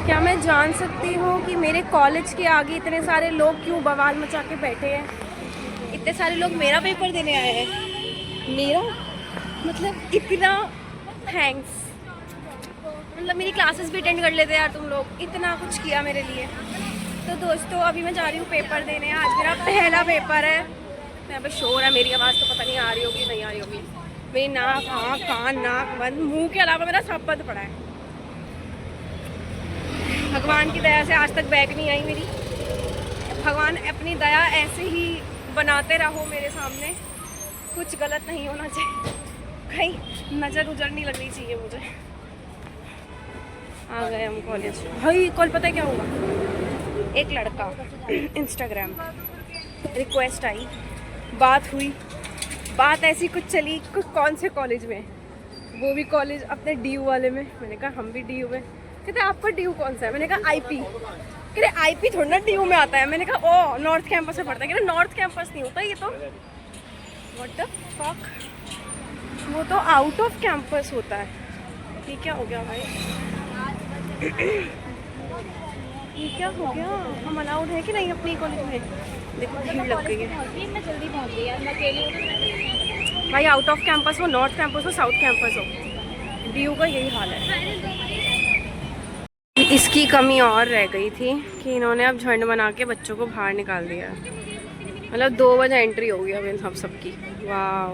क्या मैं जान सकती हूँ कि मेरे कॉलेज के आगे इतने सारे लोग क्यों बवाल मचा के बैठे हैं? इतने सारे लोग मेरा पेपर देने आए हैं। मेरा मतलब इतना थैंक्स। मतलब मेरी क्लासेस भी अटेंड कर लेते यार तुम लोग, इतना कुछ किया मेरे लिए। तो दोस्तों अभी मैं जा रही हूँ पेपर देने। आज मेरा पहला पेपर है। यहाँ पे शोर है, मेरी आवाज़ तो पता नहीं आ रही होगी नहीं आ रही होगी। मेरी नाक, आँख, कान, नाक बंद, मुंह के अलावा मेरा सब बंद पड़ा है। भगवान की दया से आज तक बैग नहीं आई मेरी। भगवान अपनी दया ऐसे ही बनाते रहो मेरे सामने, कुछ गलत नहीं होना चाहिए, कहीं नज़र उजर नहीं लगनी चाहिए मुझे। आ गए हम कॉलेज। भाई कल पता है क्या हुआ? एक लड़का इंस्टाग्राम रिक्वेस्ट आई, बात हुई, बात ऐसी कुछ चली कौन से कॉलेज में, वो भी कॉलेज अपने डीयू वाले में। मैंने कहा हम भी डीयू में। कहते आपका डीयू कौन सा है? मैंने कहा आईपी। कहते आईपी थोड़ा ना डीयू में आता है। मैंने कहा ओ नॉर्थ कैंपस में पड़ता है। कहते नॉर्थ कैंपस नहीं होता ये तो। व्हाट द फक, वो तो आउट ऑफ कैंपस होता है। ये क्या हो गया भाई? ये क्या हो गया? हम अलाउड है कि नहीं अपनी कॉलेज में? देखो भीड़ लग गई है। मैं जल्दी पहुंच गई यार, मैं अकेली भाई आउट ऑफ कैंपस हो, नॉर्थ कैंपस हो, साउथ कैंपस हो, डीयू का यही हाल है। इसकी कमी और रह गई थी कि इन्होंने अब झंड बना के बच्चों को बाहर निकाल दिया। मतलब 2 बजे एंट्री होगी अब इन हम सबकी। वाह,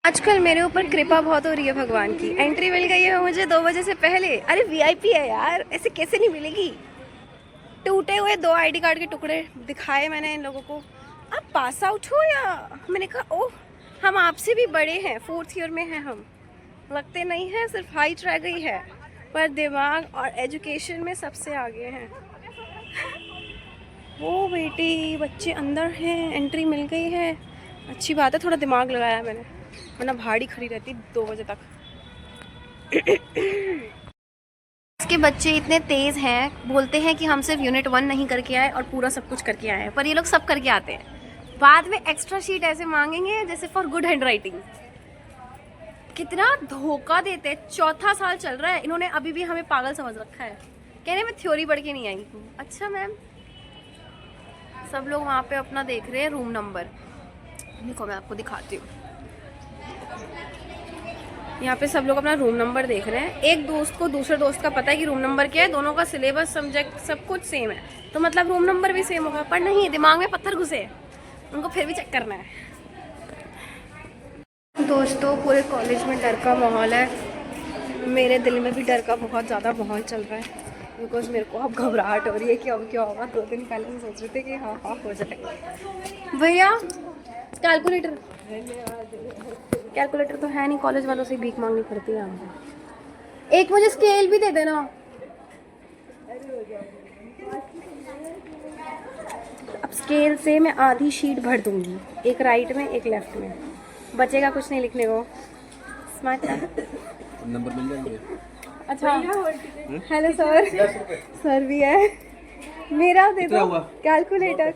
आजकल मेरे ऊपर कृपा बहुत हो रही है भगवान की। एंट्री मिल गई है मुझे 2 बजे से पहले। अरे वीआईपी है यार, ऐसे कैसे नहीं मिलेगी? टूटे हुए 2 आईडी कार्ड के टुकड़े दिखाए मैंने इन लोगों को। आप पास आउट हो या? मैंने कहा ओह हम आपसे भी बड़े हैं, 4th ईयर में हैं हम। लगते नहीं है, सिर्फ हाइट रह गई है, पर दिमाग और एजुकेशन में सबसे आगे हैं। ओ बेटी, बच्चे अंदर हैं, एंट्री मिल गई है, अच्छी बात है। थोड़ा दिमाग लगाया मैंने, वरना भाड़ी खड़ी रहती 2 बजे तक। इसके बच्चे इतने तेज़ हैं, बोलते हैं कि हम सिर्फ यूनिट 1 नहीं करके आए और पूरा सब कुछ करके आए हैं, पर ये लोग सब करके आते हैं। बाद में एक्स्ट्रा शीट ऐसे मांगेंगे जैसे फॉर गुड हैंड राइटिंग। कितना धोखा देते हैं। 4था साल चल रहा है, इन्होंने अभी भी हमें पागल समझ रखा है। कह रहे मैं थ्योरी पढ़ के नहीं आई हूँ। अच्छा मैम, सब लोग वहाँ पे अपना देख रहे हैं रूम नंबर। देखो मैं आपको दिखाती हूँ, यहाँ पे सब लोग अपना रूम नंबर देख रहे हैं। एक दोस्त को दूसरे दोस्त का पता है कि रूम नंबर क्या है, दोनों का सिलेबस सब्जेक्ट सब कुछ सेम है, तो मतलब रूम नंबर भी सेम होगा। पर नहीं, दिमाग में पत्थर घुसे, उनको फिर भी चेक करना है। दोस्तों पूरे कॉलेज में डर का माहौल है, मेरे दिल में भी डर का बहुत ज़्यादा माहौल चल रहा है, बिकॉज मेरे को अब घबराहट हो रही है कि अब क्या होगा। 2 दिन पहले हम सोच रहे थे कि हाँ हो जाएगा। भैया कैलकुलेटर, कैलकुलेटर तो है नहीं, कॉलेज वालों से भीख मांगनी पड़ती है हमको। एक मुझे स्केल भी दे देना। अब स्केल से मैं आधी शीट भर दूंगी, एक राइट में एक लेफ्ट में, बचेगा कुछ नहीं लिखने को। स्मार्ट नंबर मिल जाएंगे। अच्छा हेलो सर, सर भी है। मेरा दे दो कैलकुलेटर।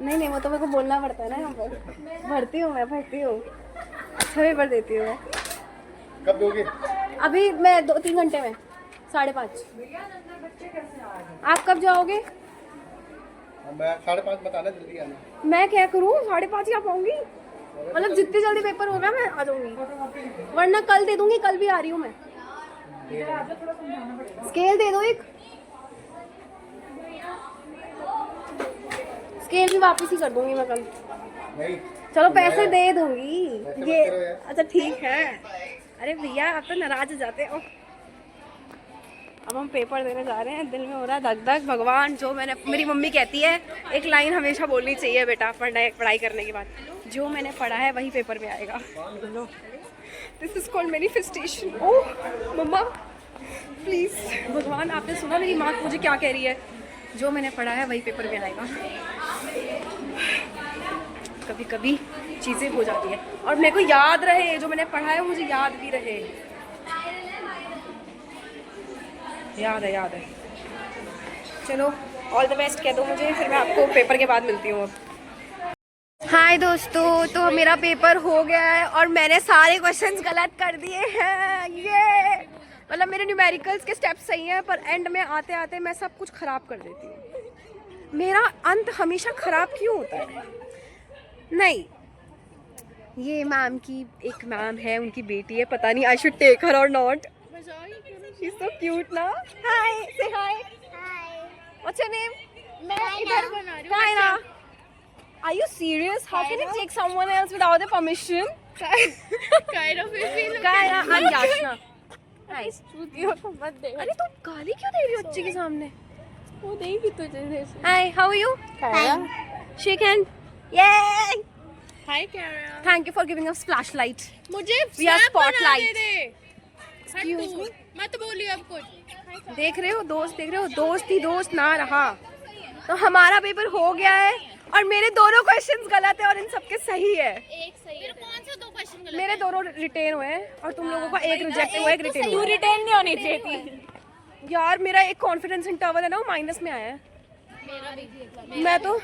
नहीं वो तो मेरे को बोलना पड़ता है ना, यहाँ पर भरती हूँ मैं, भरती हूँ। अच्छा पेपर देती हूँ मैं। कब दोगे? अभी मैं 2-3 घंटे में, 5:30। आप कब जाओगे? मैं 5:30 बताना, जल्दी आना। मैं क्या करूँ, 5:30 ही आ पाऊंगी? मतलब जितनी जल्दी पेपर होगा मैं आ जाऊंगी, वरना कल दे दूंगी, कल भी आ रही हूँ मैं। स्केल दे दो एक, स्केल भी वापस ही कर दूंगी मैं कल। नहीं चलो पैसे दे दूंगी ये। अच्छा ठीक है। अरे भैया आप तो नाराज हो जाते हो। अब हम पेपर देने जा रहे हैं, दिल में हो रहा है धक धक। भगवान, जो मैंने, मेरी मम्मी कहती है एक लाइन हमेशा बोलनी चाहिए बेटा पढ़ाई करने के बाद, जो मैंने पढ़ा है वही पेपर में आएगा। This is called manifestation. Oh mama please, भगवान आपने सुना मेरी माँ मुझे क्या कह रही है? जो मैंने पढ़ा है वही पेपर में आएगा। कभी कभी चीज़ें हो जाती है और मेरे को याद रहे, जो मैंने पढ़ा है मुझे याद भी रहे। याद है। चलो ऑल द बेस्ट कह दो मुझे, फिर मैं आपको पेपर के बाद मिलती हूँ अब। हाय दोस्तों, तो मेरा पेपर हो गया है और मैंने सारे क्वेश्चंस गलत कर दिए हैं। ये मतलब मेरे न्यूमेरिकल्स के स्टेप्स सही हैं पर एंड में आते आते मैं सब कुछ खराब कर देती हूँ। मेरा अंत हमेशा खराब क्यों होता है? नहीं, ये मैम की एक मैम है, उनकी बेटी है, पता नहीं आई शुड टेक हर और not. She is so cute ना। हाय, से हाय। What's your name? मैं इधर बना रही हूँ। Kaina. Are you serious? How can you take someone else without their permission? kind of feel Kaina, I'm Yashna. Nice. चूतियों को मत दे। अरे तुम गाली क्यों दे रही हो बच्चे के सामने? वो देगी तुझे जैसे। Hi, how are you? Shake hand. Yay! Hi कैरा। Thank you for giving us flashlight. मुझे We are snap बना spotlight. दे दे। Excuse हट तू, me. मत बोलिए अब कुछ। देख रहे हो दोस्त, देख रहे हो दोस्त ही दोस्त ना रहा। तो हमारा पेपर हो गया है और मेरे दोनों क्वेश्चंस गलत है और इन सबके सही है। एक सही है। कौन से दो क्वेश्चन गलत? मेरे दोनों रिटेन हुए हैं और तुम लोगों का एक रिजेक्ट हुआ, एक रिटेन तू हुआ है। रिटर्न नहीं होनी चाहिए थी। यार मेरा एक कॉन्फिडेंस इंटरवल है ना, वो माइनस में आया है। मेरा भी मैं तो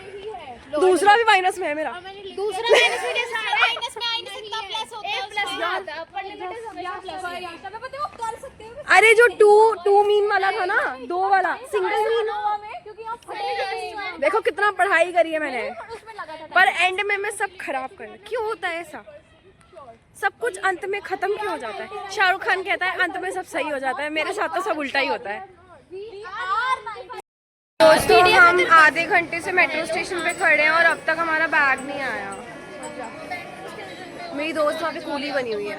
दूसरा भी माइनस में है मेरा। दूसरा माइनस में कैसा आ रहा है? माइनस में आइनस इतना प्लस होता है। प्लस ज्यादा पर लिमिट हमेशा प्लस है। तब पता है वो कर सकते हो। अरे जो टू मीन वाला था ना, 2 वाला सिंगल मीन, क्योंकि आप फटे देखो कितना पढ़ाई करी है मैंने, उसमें लगा था। पर एंड में मैं सब खराब कर रही। क्यों होता है ऐसा? सब कुछ अंत में खत्म क्यों हो जाता है? शाहरुख खान कहता है अंत में सब सही हो जाता है, मेरे साथ तो सब उल्टा ही होता है। दोस्तों हम आधे घंटे से मेट्रो स्टेशन पे खड़े हैं और अब तक हमारा बैग नहीं आया। मेरी दोस्त वहाँ पे कूली बनी हुई है।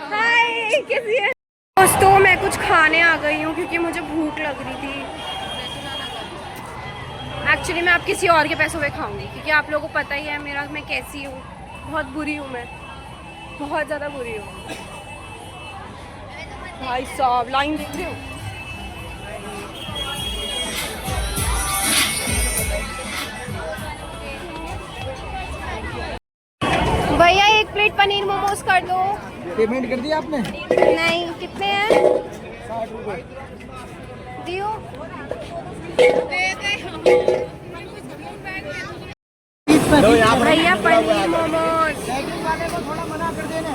हाय, कैसी है? दोस्तों मैं कुछ खाने आ गई हूँ क्योंकि मुझे भूख लग रही थी। एक्चुअली मैं आप किसी और के पैसों पे खाऊंगी क्योंकि आप लोगों को पता ही है मेरा, मैं कैसी हूँ, बहुत बुरी हूँ मैं, बहुत ज़्यादा बुरी हूँ। भाई साहब लाइन देख रहे हो? भैया एक प्लेट पनीर मोमोज कर दो। पेमेंट कर दिया आपने? नहीं, कितने हैं? 60 रुपए। दियो। भैया पनीर मोमोज। थोड़ा मना कर देना।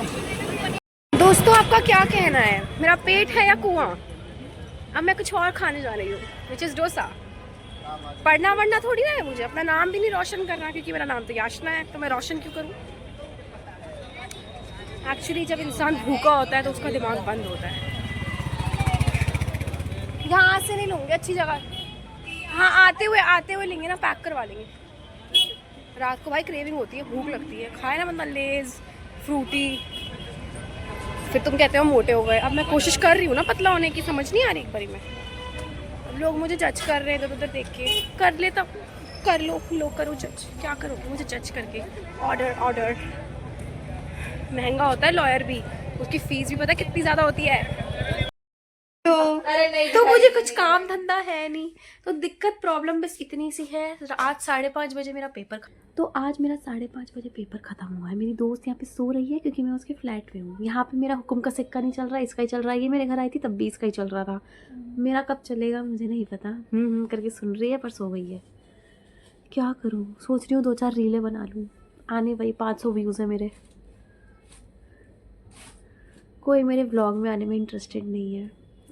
दोस्तों आपका क्या कहना है, मेरा पेट है या कुआं? अब मैं कुछ और खाने जा रही हूँ, विच इज़ डोसा। पढ़ना वढ़ना थोड़ी ना है मुझे, अपना नाम भी नहीं रोशन करना क्योंकि मेरा नाम तो याशना है, तो मैं रोशन क्यों करूँ? एक्चुअली जब इंसान भूखा होता है तो उसका दिमाग बंद होता है। यहाँ से नहीं लूँगी, अच्छी जगह। हाँ आते हुए लेंगे ना, पैक करवा लेंगे। रात को भाई क्रेविंग होती है, भूख लगती है, खाए ना बंदा लेज फ्रूटी, फिर तुम कहते हो मोटे हो गए। अब मैं कोशिश कर रही हूँ ना पतला होने की, समझ नहीं आ रही एक बारी में। अब लोग मुझे जज कर रहे हैं, इधर देख के कर लेता, कर लो, लोग करो जज, क्या करोगे मुझे जज करके? ऑर्डर महंगा होता है, लॉयर भी, उसकी फीस भी पता है कितनी ज़्यादा होती है। तो मुझे कुछ काम धंधा है नहीं, तो दिक्कत प्रॉब्लम बस इतनी सी है। आज 5:30 बजे मेरा पेपर, तो आज मेरा 5:30 बजे पेपर ख़त्म हुआ है। मेरी दोस्त यहाँ पे सो रही है क्योंकि मैं उसके फ्लैट पे हूँ। यहाँ पे मेरा हुक्म का सिक्का नहीं चल रहा, इसका ही चल रहा है। ये मेरे घर आई थी तब भी इसका ही चल रहा था। मेरा कब चलेगा मुझे नहीं पता। करके सुन रही है पर सो गई है। क्या करूँ, सोच रही हूँ 2-4 रीलें बना लूँ। आने भाई 500 व्यूज़ है मेरे। कोई मेरे व्लॉग में आने में इंटरेस्टेड नहीं है।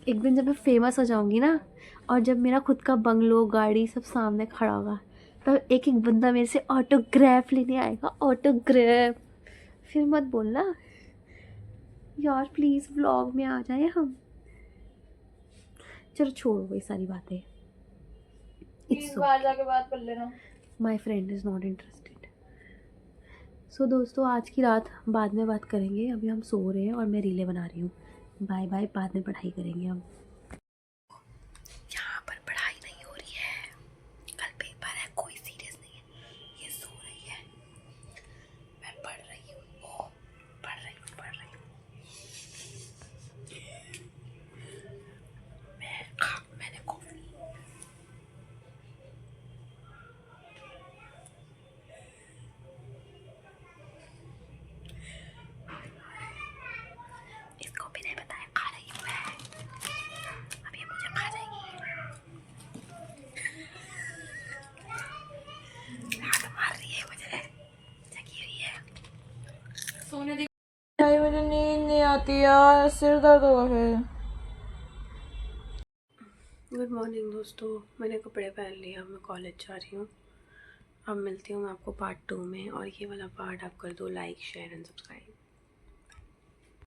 एक दिन जब मैं फेमस हो जाऊंगी ना, और जब मेरा खुद का बंगलो गाड़ी सब सामने खड़ा होगा, तब एक एक बंदा मेरे से ऑटोग्राफ लेने आएगा, ऑटोग्राफ। फिर मत बोलना यार, प्लीज़ व्लॉग में आ जाए हम। चलो छोड़ो ये सारी बातें। इस बार जाके बात कर लेना। My friend is not interested. So दोस्तों आज की रात बाद में बात करेंगे, अभी हम सो रहे हैं और मैं रीलें बना रही हूँ। बाय बाय, बाद में पढ़ाई करेंगे हम। यहाँ पर पढ़ाई नहीं हो रही है, कल पेपर है, कोई सीरियस नहीं है। ये सो रही है, मैं पढ़ रही हूँ, पढ़ रही हूँ। मैंने कॉफी, इसको भी नहीं बताया, खा रही हूँ मैं। देती यार, सिर दर्द होगा फिर। गुड मॉर्निंग दोस्तों, मैंने कपड़े पहन लिए, अब मैं कॉलेज जा रही हूँ। अब मिलती हूँ मैं आपको पार्ट 2 में, और ये वाला पार्ट आप कर दो लाइक शेयर एंड सब्सक्राइब।